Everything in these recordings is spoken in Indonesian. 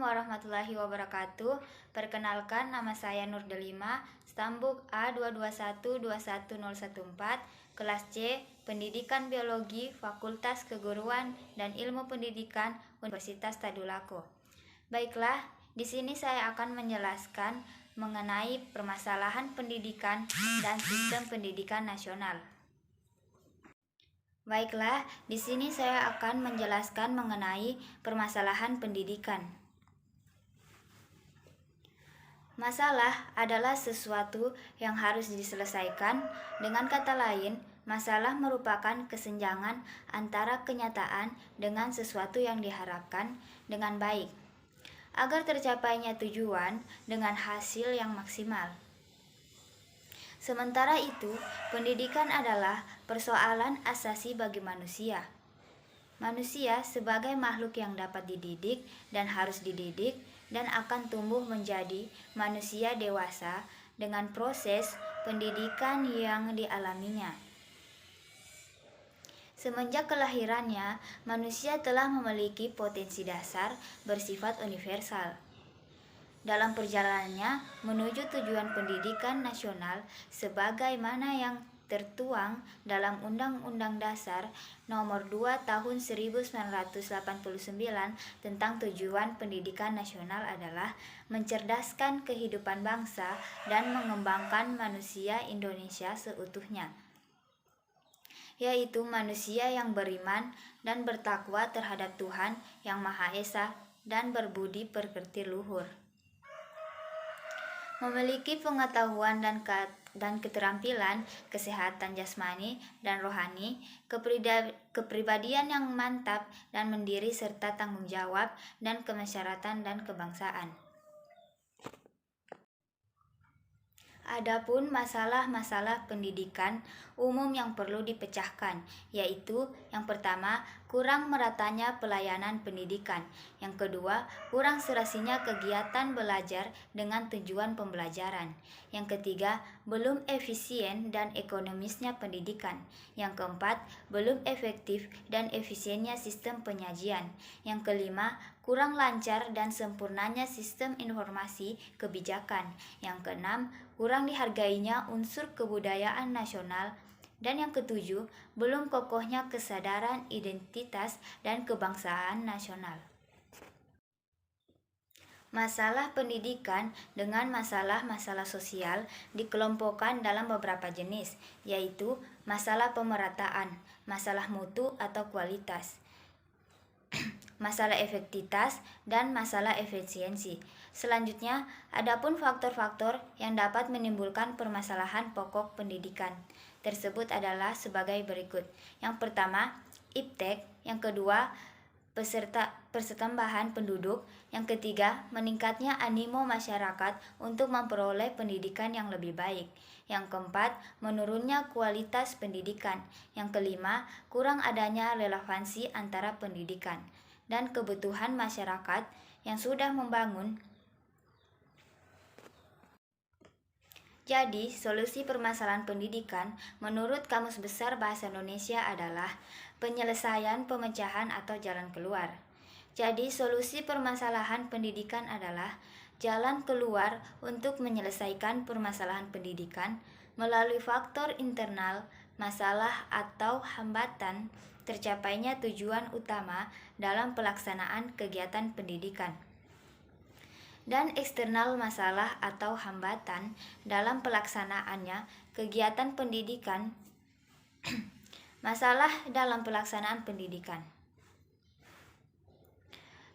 warahmatullahi wabarakatuh. Perkenalkan, nama saya Nur Delima, stambuk A22121014, kelas C, Pendidikan Biologi, Fakultas Keguruan dan Ilmu Pendidikan, Universitas Tadulako. Baiklah, di sini saya akan menjelaskan mengenai permasalahan pendidikan dan sistem pendidikan nasional. Baiklah, di sini saya akan menjelaskan mengenai permasalahan pendidikan. Masalah adalah sesuatu yang harus diselesaikan. Dengan kata lain, masalah merupakan kesenjangan antara kenyataan dengan sesuatu yang diharapkan dengan baik, agar tercapainya tujuan dengan hasil yang maksimal. Sementara itu, pendidikan adalah persoalan asasi bagi manusia. Manusia sebagai makhluk yang dapat dididik dan harus dididik dan akan tumbuh menjadi manusia dewasa dengan proses pendidikan yang dialaminya. Semenjak kelahirannya, manusia telah memiliki potensi dasar bersifat universal. Dalam perjalanannya menuju tujuan pendidikan nasional sebagaimana yang tertuang dalam Undang-Undang Dasar Nomor 2 Tahun 1989 tentang tujuan pendidikan nasional adalah mencerdaskan kehidupan bangsa dan mengembangkan manusia Indonesia seutuhnya, yaitu manusia yang beriman dan bertakwa terhadap Tuhan yang Maha Esa dan berbudi pekerti luhur, memiliki pengetahuan dan keterampilan, kesehatan jasmani dan rohani, kepribadian yang mantap dan mandiri serta tanggung jawab dan kemasyarakatan dan kebangsaan. Adapun masalah-masalah pendidikan umum yang perlu dipecahkan, yaitu yang pertama, kurang meratanya pelayanan pendidikan. Yang kedua, kurang serasinya kegiatan belajar dengan tujuan pembelajaran. Yang ketiga, belum efisien dan ekonomisnya pendidikan. Yang keempat, belum efektif dan efisiennya sistem penyajian. Yang kelima, kurang lancar dan sempurnanya sistem informasi kebijakan. Yang keenam, kurang dihargainya unsur kebudayaan nasional. Dan yang ketujuh, belum kokohnya kesadaran identitas dan kebangsaan nasional. Masalah pendidikan dengan masalah-masalah sosial dikelompokkan dalam beberapa jenis, yaitu masalah pemerataan, masalah mutu atau kualitas, masalah efektivitas, dan masalah efisiensi. Selanjutnya, adapun faktor-faktor yang dapat menimbulkan permasalahan pokok pendidikan tersebut adalah sebagai berikut. Yang pertama, iptek. Yang kedua, persetambahan penduduk. Yang ketiga, meningkatnya animo masyarakat untuk memperoleh pendidikan yang lebih baik. Yang keempat, menurunnya kualitas pendidikan. Yang kelima, kurang adanya relevansi antara pendidikan dan kebutuhan masyarakat yang sudah membangun. Jadi, solusi permasalahan pendidikan menurut Kamus Besar Bahasa Indonesia adalah penyelesaian, pemecahan, atau jalan keluar. Jadi, solusi permasalahan pendidikan adalah jalan keluar untuk menyelesaikan permasalahan pendidikan melalui faktor internal, masalah atau hambatan tercapainya tujuan utama dalam pelaksanaan kegiatan pendidikan, dan eksternal, masalah atau hambatan dalam pelaksanaannya kegiatan pendidikan. Masalah dalam pelaksanaan pendidikan.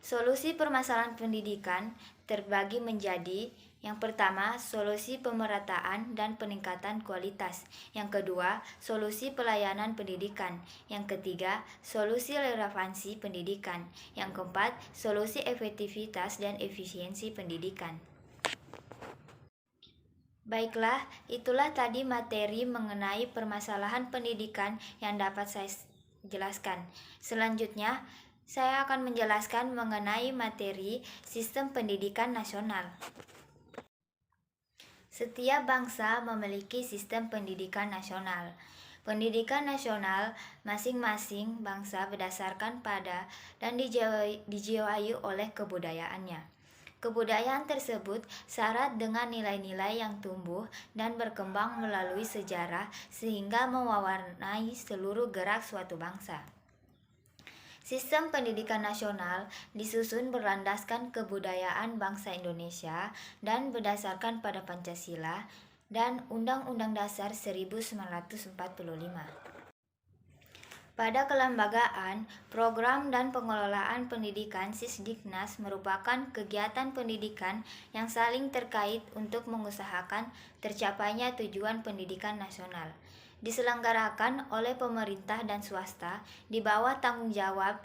Solusi permasalahan pendidikan terbagi menjadi: yang pertama, solusi pemerataan dan peningkatan kualitas. Yang kedua, solusi pelayanan pendidikan. Yang ketiga, solusi relevansi pendidikan. Yang keempat, solusi efektivitas dan efisiensi pendidikan. Baiklah, itulah tadi materi mengenai permasalahan pendidikan yang dapat saya jelaskan. Selanjutnya, saya akan menjelaskan mengenai materi sistem pendidikan nasional. Setiap bangsa memiliki sistem pendidikan nasional. Pendidikan nasional masing-masing bangsa berdasarkan pada dan dijiwai oleh kebudayaannya. Kebudayaan tersebut syarat dengan nilai-nilai yang tumbuh dan berkembang melalui sejarah sehingga mewarnai seluruh gerak suatu bangsa. Sistem pendidikan nasional disusun berlandaskan kebudayaan bangsa Indonesia dan berdasarkan pada Pancasila dan Undang-Undang Dasar 1945. Pada kelembagaan, program dan pengelolaan pendidikan Sisdiknas merupakan kegiatan pendidikan yang saling terkait untuk mengusahakan tercapainya tujuan pendidikan nasional. Diselenggarakan oleh pemerintah dan swasta di bawah tanggung jawab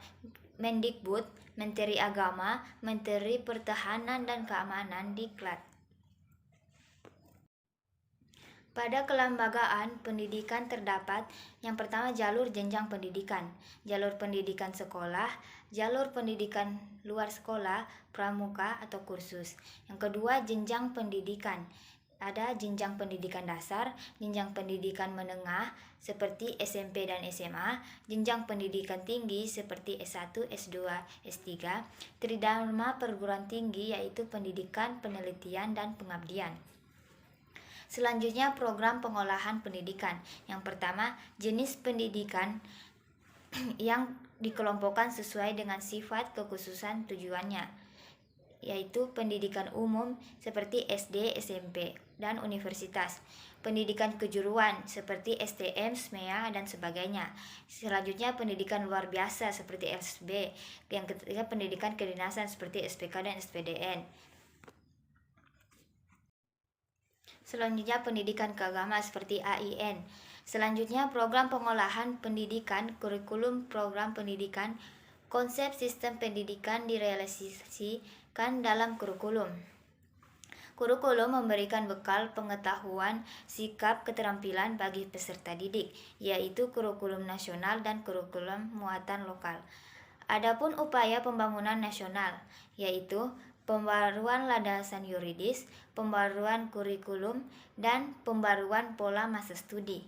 Mendikbud, Menteri Agama, Menteri Pertahanan dan Keamanan Diklat. Pada kelembagaan pendidikan terdapat yang pertama jalur jenjang pendidikan, jalur pendidikan sekolah, jalur pendidikan luar sekolah, pramuka atau kursus. Yang kedua jenjang pendidikan, ada jenjang pendidikan dasar, jenjang pendidikan menengah seperti SMP dan SMA, jenjang pendidikan tinggi seperti S1, S2, S3, tridharma perguruan tinggi yaitu pendidikan, penelitian, dan pengabdian. Selanjutnya program pengolahan pendidikan. Yang pertama, jenis pendidikan yang dikelompokkan sesuai dengan sifat kekhususan tujuannya, yaitu pendidikan umum seperti SD, SMP, dan universitas. Pendidikan kejuruan seperti STM, SMEA, dan sebagainya. Selanjutnya pendidikan luar biasa seperti SB. Yang ketiga pendidikan kedinasan seperti SPK dan SPDN. Selanjutnya pendidikan keagamaan seperti AIN. Selanjutnya program pengolahan pendidikan, kurikulum program pendidikan, konsep sistem pendidikan direalisasikan dalam kurikulum. Kurikulum memberikan bekal pengetahuan, sikap, keterampilan bagi peserta didik, yaitu kurikulum nasional dan kurikulum muatan lokal. Adapun upaya pembangunan nasional, yaitu pembaruan landasan yuridis, pembaruan kurikulum, dan pembaruan pola masa studi.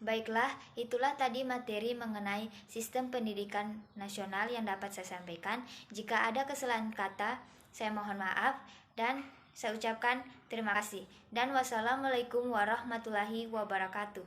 Baiklah, itulah tadi materi mengenai sistem pendidikan nasional yang dapat saya sampaikan. Jika ada kesalahan kata, saya mohon maaf dan saya ucapkan terima kasih. Dan wassalamualaikum warahmatullahi wabarakatuh.